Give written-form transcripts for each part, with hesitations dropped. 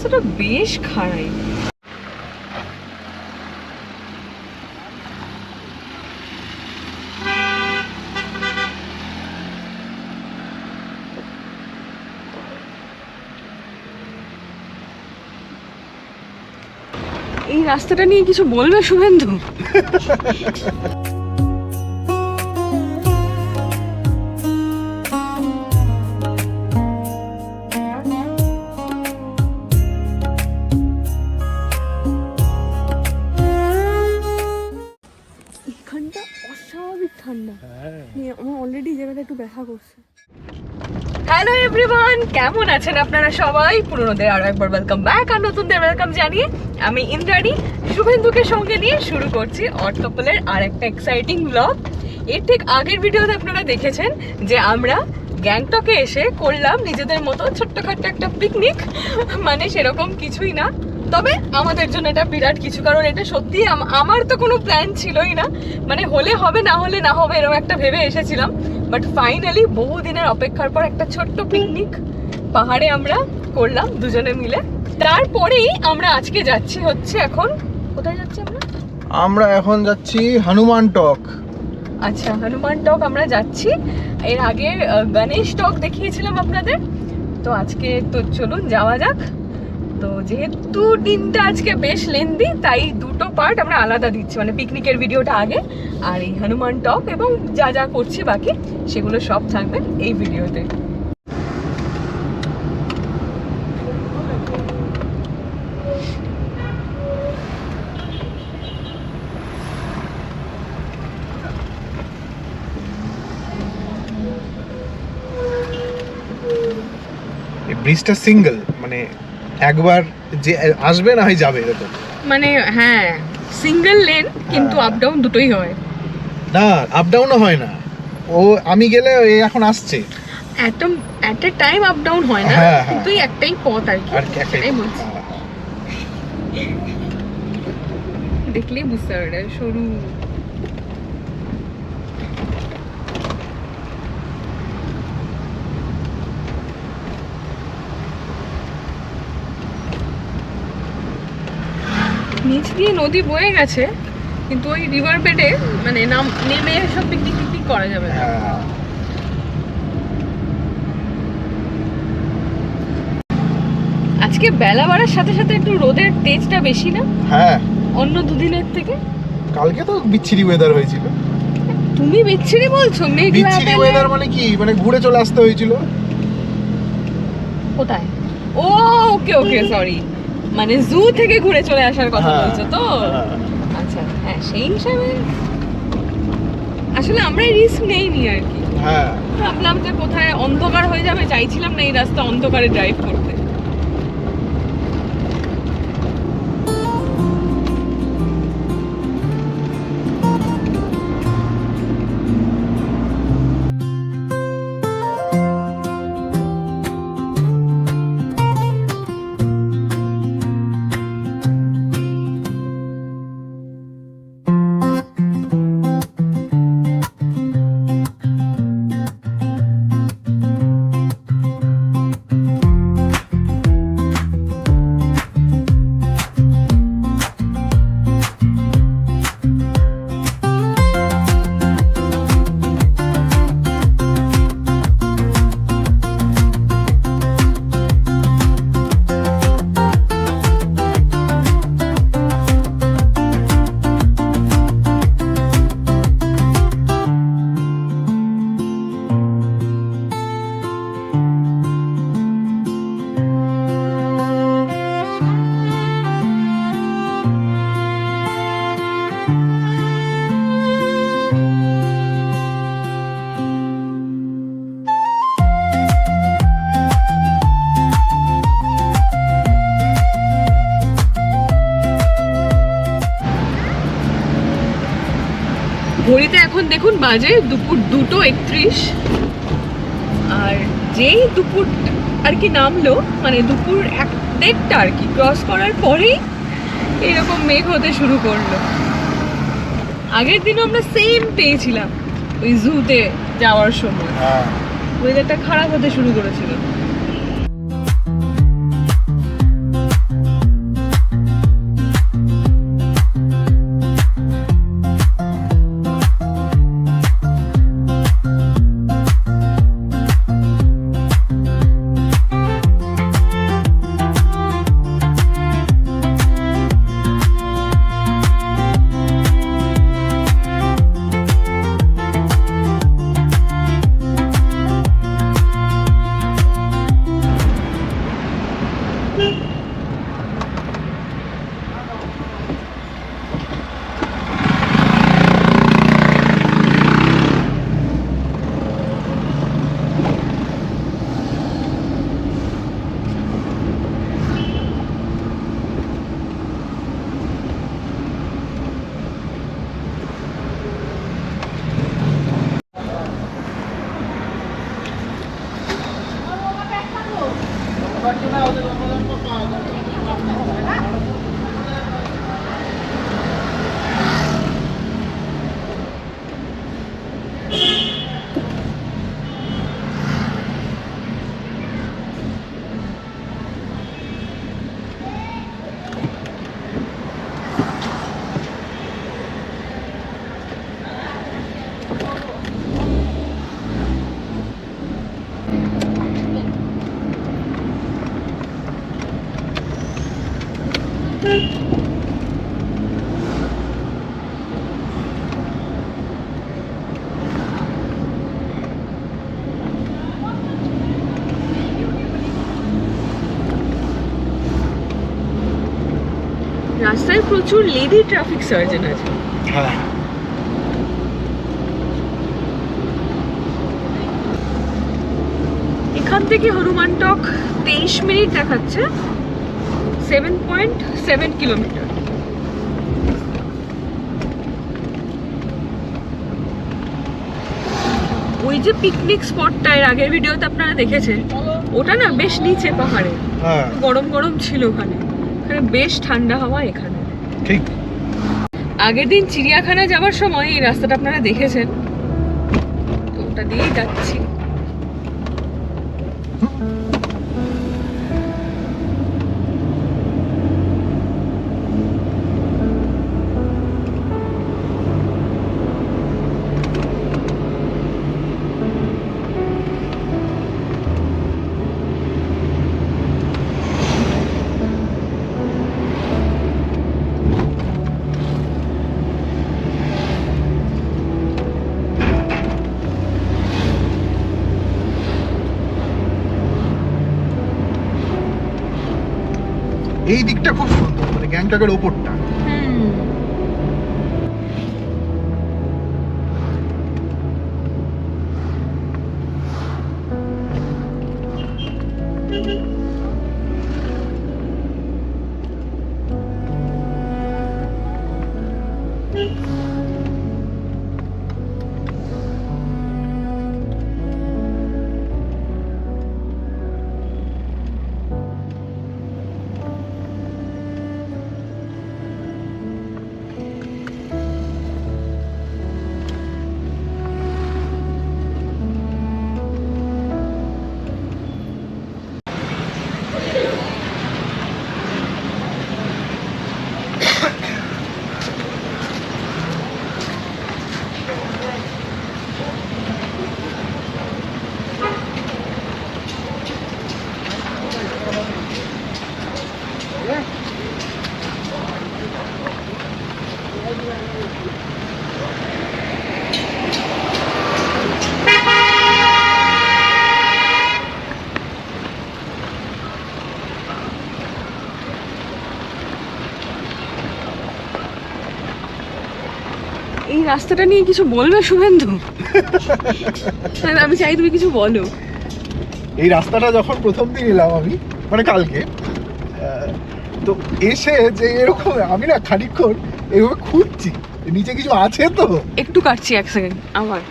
রাস্তাটা বেশ খাড়াই। এই রাস্তাটা নিয়ে কিছু বলবে শুভেন্দু? এখানটা অস্বাভাবিক ঠান্ডা, আমার অলরেডি জায়গাটা একটু ব্যথা করছে। হ্যালো এভরিওয়ান, কেমন আছেন আপনারা সবাই? পুরনোদের আরো একবার ওয়েলকাম ব্যাক আর নতুনদের ওয়েলকাম জানিয়ে আমি ইন্দ্রাণী শুভেন্দুকে সঙ্গে নিয়ে শুরু করছি অড কাপলের আর একটা এক্সাইটিং ব্লগ। এর ঠিক আগের ভিডিওতে আপনারা দেখেছেন যে আমরা গ্যাংটকে এসে করলাম নিজেদের মতো ছোট্টখাট্ট একটা পিকনিক। মানে সেরকম কিছুই না, তবে আমাদের জন্য এটা বিরাট কিছু, কারণ এটা সত্যি আমার তো কোনো প্ল্যান ছিলই না। মানে হলে হবে, না হলে না হবে, এরকম একটা ভেবে এসেছিলাম। বাট ফাইনালি বহুদিনের অপেক্ষার পর একটা ছোট্ট পিকনিক পাহাড়ে আমরা করলাম দুজনে মিলে। তারপরেই আমরা আজকে যাচ্ছি হচ্ছে, এখন কোথায় যাচ্ছি আমরা এখন যাচ্ছি হনুমান টক। আচ্ছা, হনুমান টক আমরা যাচ্ছি। এর আগে গণেশ টক দেখিয়েছিলাম আপনাদের, তো আজকে তো চলুন যাওয়া যাক। তো যেহেতু দিনটা আজকে বেশ লেন্দি, তাই দুটো পার্ট আমরা আলাদা দিচ্ছি, মানে পিকনিকের ভিডিওটা আগে আর এই হনুমান টক এবং যা যা করছি বাকি সেগুলো সব থাকবে এই ভিডিওতে। এই ব্রিজটা সিঙ্গেল, মানে একবার যে আসবে না হয় যাবে এরকম। মানে হ্যাঁ, সিঙ্গেল লেন, কিন্তু আপ ডাউন দুটোই হয়। না, আপ ডাউনও হয় না। ও আমি গেলে এখন আসছে এট এ টাইম আপ ডাউন হয় না, হ্যাঁ, কিন্তু এই একটাই পথ আর কি, সেটাই বলছি। দেখলেই বুঝতে পারবে সরু। নিচ দিয়ে নদী বয়ে গেছে, কিন্তু ওই রিভার বেডে মানে নেমে সব পিকনিক করা যাবে না। আজকে বেলা বাড়ার সাথে সাথে একটু রোদের তেজটা বেশি না? হ্যাঁ, অন্য দুদিনের থেকে। কালকে তো বিচ্ছিরি ওয়েদার হয়েছিল। তুমি বিচ্ছিরি বলছো? বিচ্ছিরি ওয়েদার মানে কি, মানে ঘুরে চলে আসতে হয়েছিল। কোথায়? ও ওকে ওকে, সরি, মানে জু থেকে ঘুরে চলে আসার কথা বলছো তো? আচ্ছা হ্যাঁ, সেই হিসাবে আসলে আমরা রিস্ক নেইনি আর কি। হ্যাঁ, ভাবলাম যে কোথায় অন্ধকার হয়ে যাবে, চাইছিলাম না এই রাস্তা অন্ধকারে ড্রাইভ করতে। ঘড়িতে এখন দেখুন বাজে দুপুর 2:31, আর যেই দুপুর আর কি নামলো, মানে দুপুর 1-1:30টা আর কি ক্রস করার পরেই এরকম মেঘ হতে শুরু করলো। আগের দিনও আমরা সেম পেয়েছিলাম ওই জুতে যাওয়ার সময়, ওয়েদারটা খারাপ হতে শুরু করেছিল। রাস্তায় প্রচুর লেডি ট্রাফিক সার্জন আছে। হ্যাঁ এখান থেকে হনুমান টক 23 মিনিট দেখাচ্ছে, 7.7 কিলোমিটার। ওই যে পিকনিক স্পটটা এর আগের ভিডিওতে আপনারা দেখেছেন, ওটা না বেশ নিচে পাহাড়ে, হ্যাঁ গরম গরম ছিল ওখানে, এখানে বেশ ঠান্ডা হাওয়া এখানে। ঠিক। আগের দিন চিড়িয়াখানা যাওয়ার সময় এই রাস্তাটা আপনারা দেখেছেন, তো ওটা দিয়েই যাচ্ছি। এই দিকটা খুব সুন্দর, মানে গ্যাংটকের ওপরটা। এই রাস্তাটা নিয়ে কিছু বলবে শুভেন্দু? আমি চাই তুমি কিছু বলো। এই রাস্তাটা যখন প্রথম দিন এলাম আমি, মানে কালকে, তো এসে যে এরকম আমি না খানিকক্ষণ এভাবে খুঁজছি নিচে কিছু আছে তো। একটু কাটছি 1 সেকেন্ড আবার।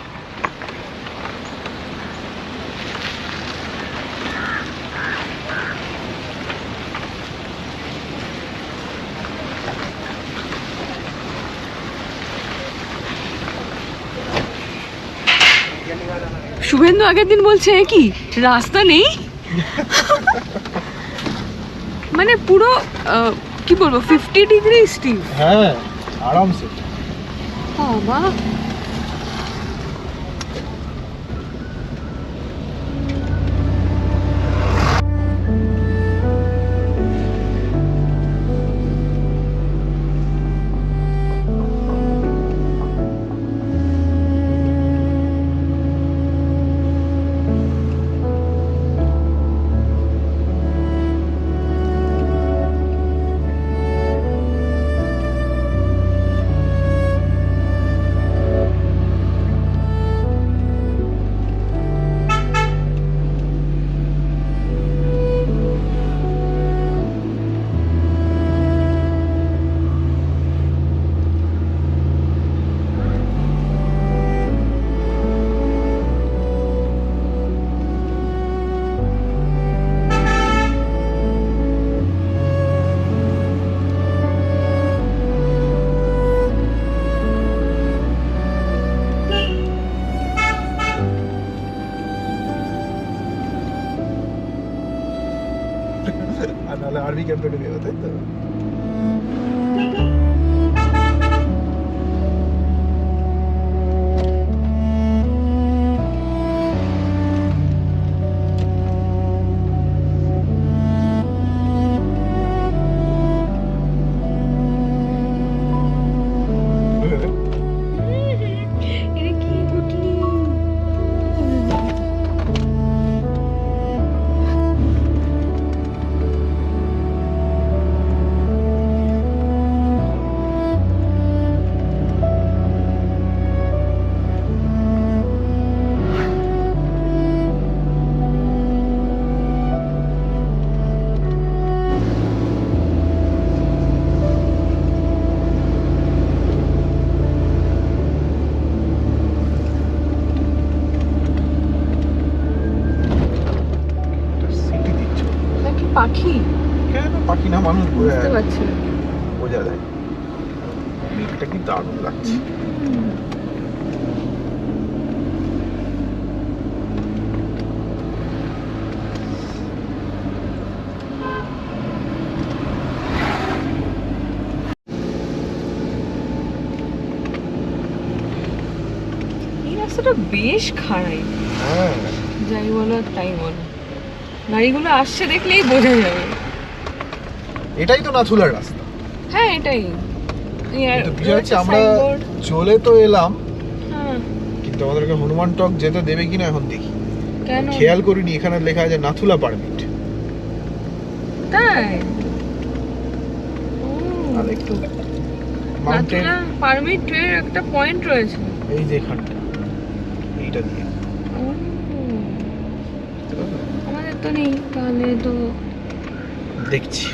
শুভেন্দু আগের দিন বলছে কি রাস্তা নেই, মানে পুরো কি বলবো 50 ডিগ্রি স্টিভ। হ্যাঁ আরামসে। বাবা আর নাহলে আর্মি ক্যাম্পে ঢুকে যাবে, তাই তো? এটা কি গুটলি? সিটি দিচ্ছ এটা কি পাখি? কেন? পাখি না মানুষ বুঝতে পারছি না। বোঝা যায়। মেঘটা কি দারুণ লাগছে। এই রাস্তাটা বেশ খারাপ, হ্যাঁ, যাই বলো আর তাই বলো। গাড়িগুলো আসছে দেখলেই বোঝা যাবে। এটাই তো নাথুলার রাস্তা। হ্যাঁ এটাই। এই আর- কিন্তু বিষয় হচ্ছে আমরা signboard। চলে তো এলাম, হ্যাঁ, কিন্তু আমাদেরকে হনুমান টক যেতে দেবে কিনা এখন দেখি। কেন? খেয়াল করিনি এখানে লেখা আছে নাথুলা পারমিট। তাই? আর একটু মাউন্টেন, পারমিট এর একটা পয়েন্ট রয়েছে। এই যে এখানটা, এইটা দিয়ে ও, আমাদের তো নেই, তাহলে তো দেখছি।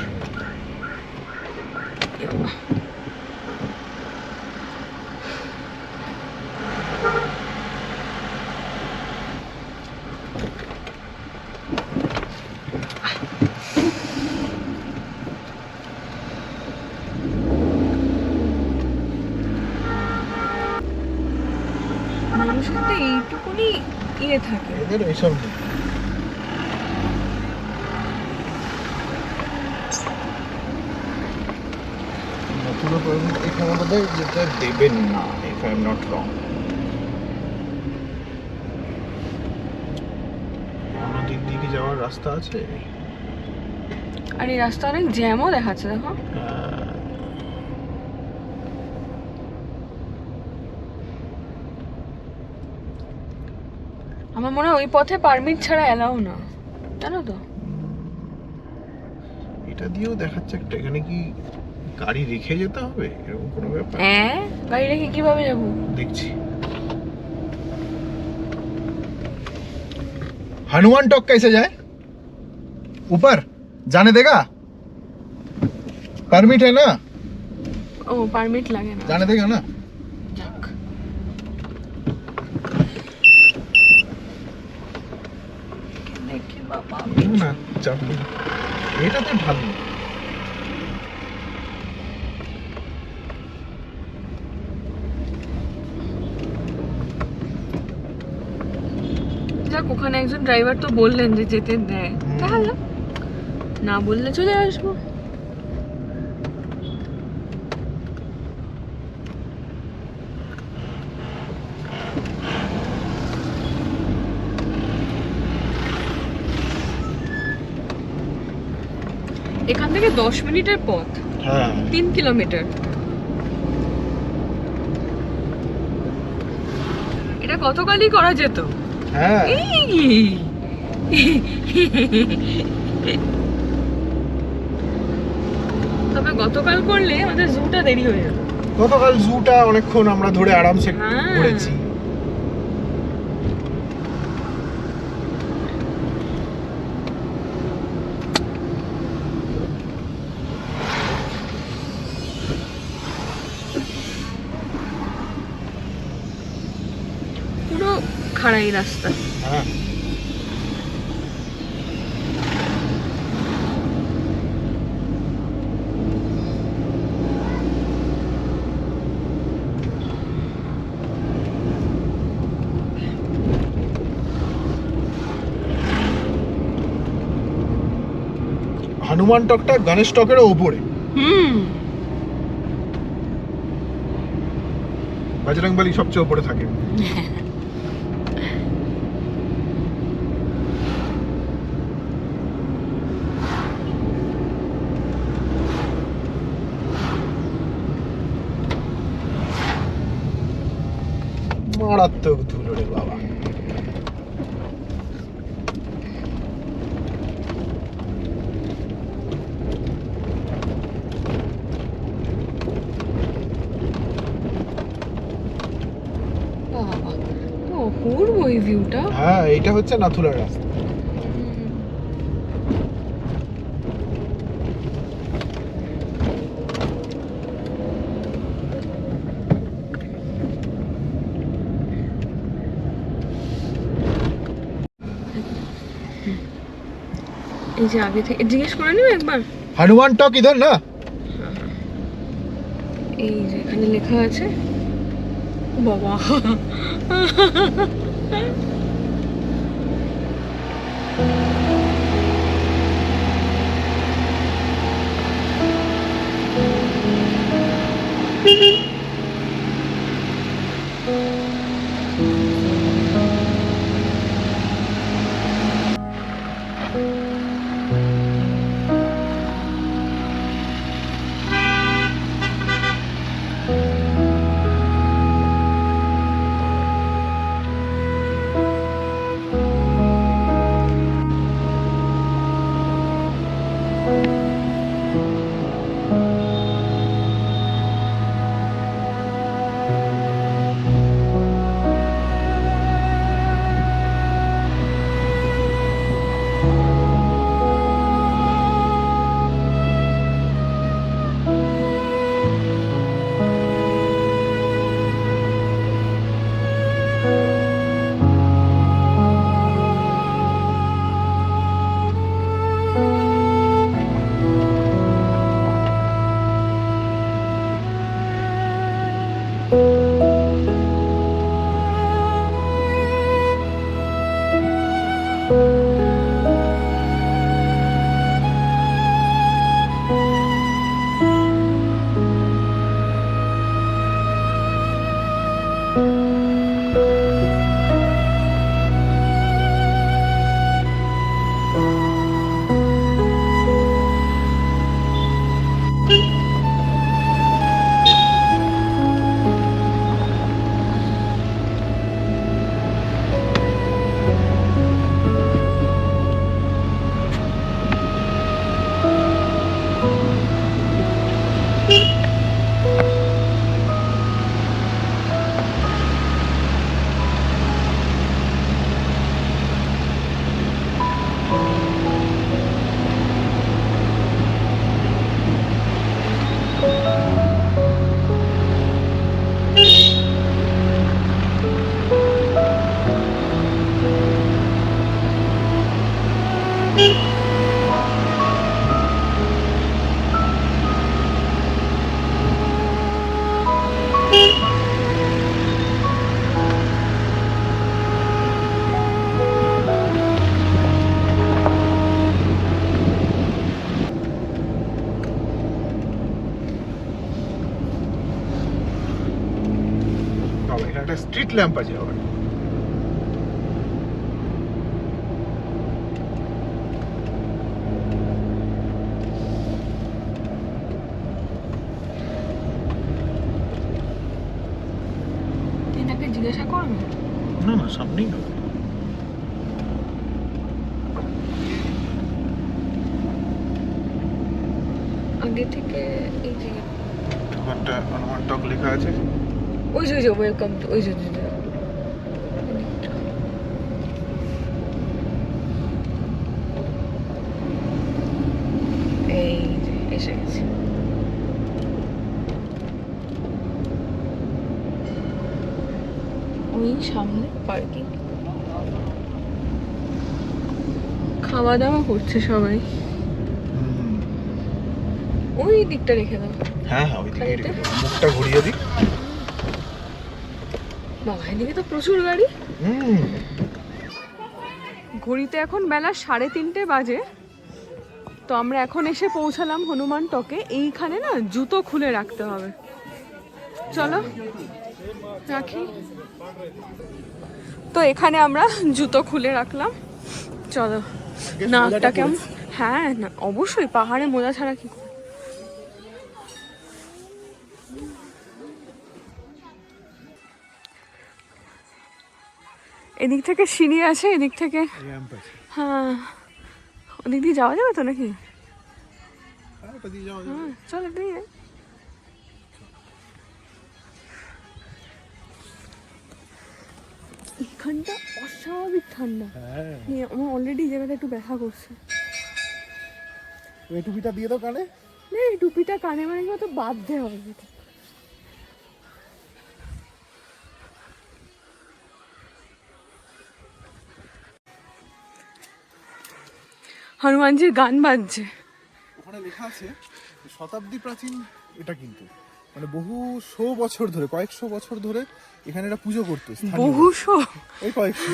মানুষের তো এইটুকুনি ইয়ে থাকে। এদের এসব নেই। নাথুলা পারমিট এখানে বোধহয় যেটা দেবেন না, if I am not wrong. অন্যদিক দিকে যাওয়ার রাস্তা আছে। আর এই রাস্তা অনেক জ্যামও দেখাচ্ছে, দেখো। আমার মনে হয় ওই পথে পারমিট ছাড়া এলাও না, জানো তো। এটা দিয়েও দেখাচ্ছে একটা, এখানে কি গাড়ি রেখে যেতে হবে এরকম কোনো ব্যাপার? হ্যাঁ, গাড়ি রেখে কিভাবে যাবো? দেখছি। हनुमान टॉक कैसे जाए? ऊपर जाने देगा? परमिट है ना? ও পারমিট লাগে না। जाने देगा ना? যাক। দেখি বাবা। না চাপ নেই, এটা তো ভালো। যাক, ওখানে একজন ড্রাইভার তো বললেন যে যেতে দেয়, দেখা যাক। না বললে চলে আসবো। এখান থেকে 10 মিনিটের পথ, হ্যাঁ 3 কিলোমিটার। এটা গতকালই করা যেত। হ্যাঁ তবে গতকাল করলে আমাদের জুটা দেরি হয়ে যেত। গতকাল জুটা অনেকক্ষণ আমরা ধরে আরামসে হ্যাঁ। ঘুরেছি। পুরো খাড়াই রাস্তা। হ্যাঁ হনুমান টকটা গণেশ টকেরও ওপরে। বজরংবলী সবচেয়ে ওপরে থাকে। মারাত্মক ধুলো রে বাবা। অপূর্ব এই ভিউটা। হ্যাঁ, এইটা হচ্ছে নাথুলার রাস্তা। এই যে আগে থেকে জিজ্ঞেস করে নিও একবার। হনুমান টক ইধর না? এই যে এখানে লেখা আছে। বাবা একটা স্ট্রিট ল্যাম্প আছে আবার। এনাকে জিজ্ঞাসা করবে? না না, সামনেই হবে। আগে থেকে এই যে ওখানটা হনুমান টক লেখা আছে। ওই যে ওয়েলকাম টু ওই যে এই যে এসে গেছে। ওই সামনে পার্কিং, খাওয়া দাওয়া করছে সবাই। ওই দিকটা রেখে দাও। হ্যাঁ হ্যাঁ, ওই দিকে রেখে দাও। মুখটা ঘুরিয়ে দিই। বাবা, এদিকে তো প্রচুর গাড়ি। ঘড়িতে এখন বেলা 3:30 বাজে। তো আমরা এখন এসে পৌঁছালাম হনুমান টকে। এইখানে না জুতো খুলে রাখতে হবে। চলো রাখি। তো এখানে আমরা জুতো খুলে রাখলাম। চলো নাকটা কেমন, হ্যাঁ না অবশ্যই পাহাড়ে মোজা ছাড়া কি করে। এদিক থেকে সিঁড়ি আছে, এদিক থেকে হ্যাঁ ওদিক দিয়ে যাওয়া যাবে তো নাকি? হ্যাঁ চলো দিয়ে। এখানটা অস্বাভাবিক ঠান্ডা। আমার অলরেডি জায়গাটা একটু ব্যথা করছে। এই টুপিটা দিয়ে দাও কানে। না এই টুপিটা কানে মানে কি তো বাঁধতে হবে। হনুমানজির গান বাজছে। ওখানে লেখা আছে শতাব্দী প্রাচীন এটা, কিন্তু মানে বহুশো বছর ধরে, কয়েকশো বছর ধরে এখানে এরা পুজো করতো। বহুশো, এই কয়েকশো।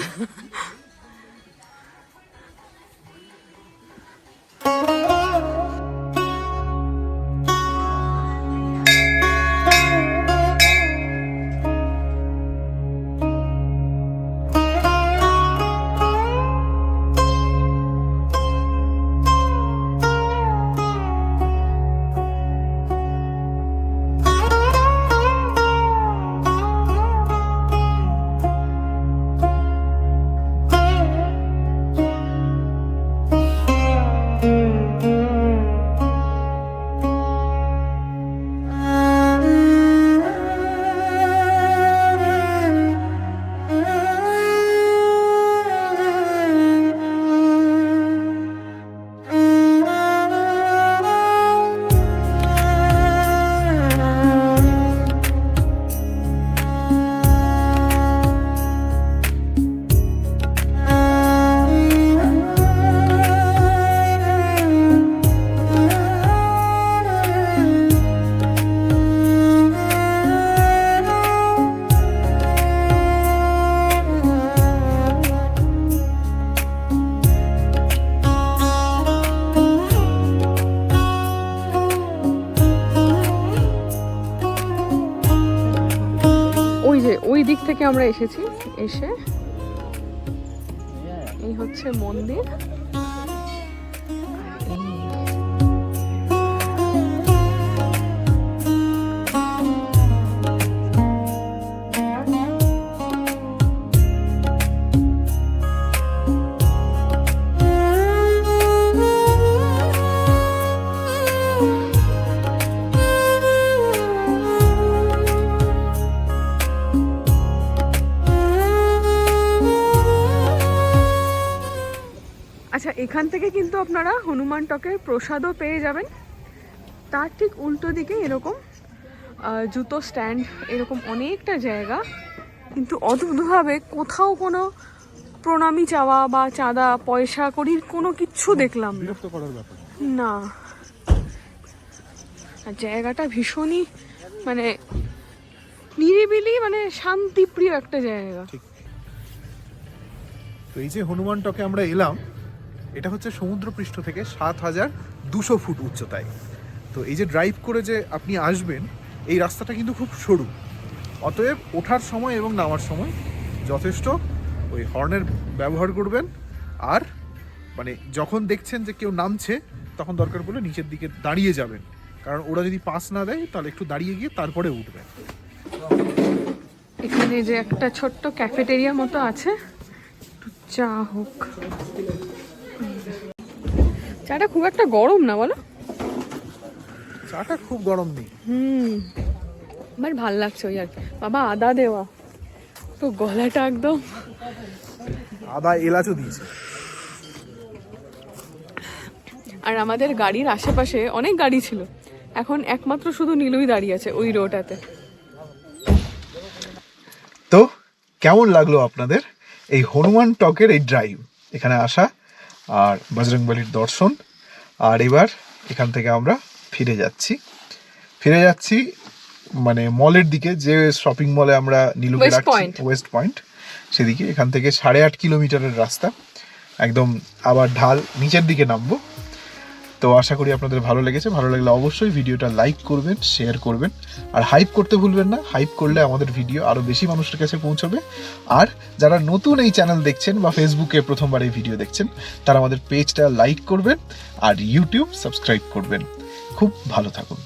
ওই দিক থেকে আমরা এসেছি, এসে এই হচ্ছে মন্দির। আচ্ছা এখান থেকে কিন্তু আপনারা হনুমান টকের প্রসাদও পেয়ে যাবেন। তার ঠিক উল্টো দিকে এরকম জুতো স্ট্যান্ড, এরকম অনেকটা জায়গা, কিন্তু অদ্ভুতভাবে কোথাও কোনো প্রণামী চাওয়া বা চাঁদা পয়সা করির কোনো কিচ্ছু দেখলাম না। না আর জায়গাটা ভীষণই মানে নিরিবিলি, মানে শান্তিপ্রিয় একটা জায়গা। তো এই যে হনুমান টকে আমরা এলাম, এটা হচ্ছে সমুদ্রপৃষ্ঠ থেকে ৭,২০০ ফুট উচ্চতায়। তো এই যে ড্রাইভ করে যে আপনি আসবেন, এই রাস্তাটা কিন্তু খুব সরু, অতএব ওঠার সময় এবং নামার সময় যথেষ্ট ওই হর্নের ব্যবহার করবেন। আর মানে যখন দেখছেন যে কেউ নামছে, তখন দরকার পড়লে নিচের দিকে দাঁড়িয়ে যাবেন, কারণ ওরা যদি পাস না দেয় তাহলে একটু দাঁড়িয়ে গিয়ে তারপরে উঠবেন। এখানে যে একটা ছোট্ট ক্যাফেটেরিয়া মতো আছে, চা হোক। চাটা খুব একটা গরম না বলো? চাটা খুব গরম নেই। আমার ভাল লাগছে ওই আর কি। বাবা আদা দেওয়া, তো গলাটা একদম আদা এলাচও দিয়েছে। আর আমাদের গাড়ির আশেপাশে অনেক গাড়ি ছিল, এখন একমাত্র শুধু নীলুই দাঁড়িয়ে আছে ওই রোডটাতে। তো কেমন লাগলো আপনাদের এই হনুমান টকের এই ড্রাইভ, এখানে আসা আর বজরংবলির দর্শন? আর এবার এখান থেকে আমরা ফিরে যাচ্ছি মানে মলের দিকে, যে শপিং মলে আমরা নীলুকে রাখছি, ওয়েস্ট পয়েন্ট, সেদিকে। এখান থেকে 8.5 কিলোমিটারের রাস্তা, একদম আবার ঢাল, নিচের দিকে নামবো। তো আশা করি আপনাদের ভালো লেগেছে। ভালো লাগলে অবশ্যই ভিডিওটা লাইক করবেন, শেয়ার করবেন, আর হাইপ করতে ভুলবেন না। হাইপ করলে আমাদের ভিডিও আরও বেশি মানুষের কাছে পৌঁছবে। আর যারা নতুন এই চ্যানেল দেখছেন বা ফেসবুকে প্রথমবার এই ভিডিও দেখছেন, তারা আমাদের পেজটা লাইক করবেন আর ইউটিউব সাবস্ক্রাইব করবেন। খুব ভালো থাকুন।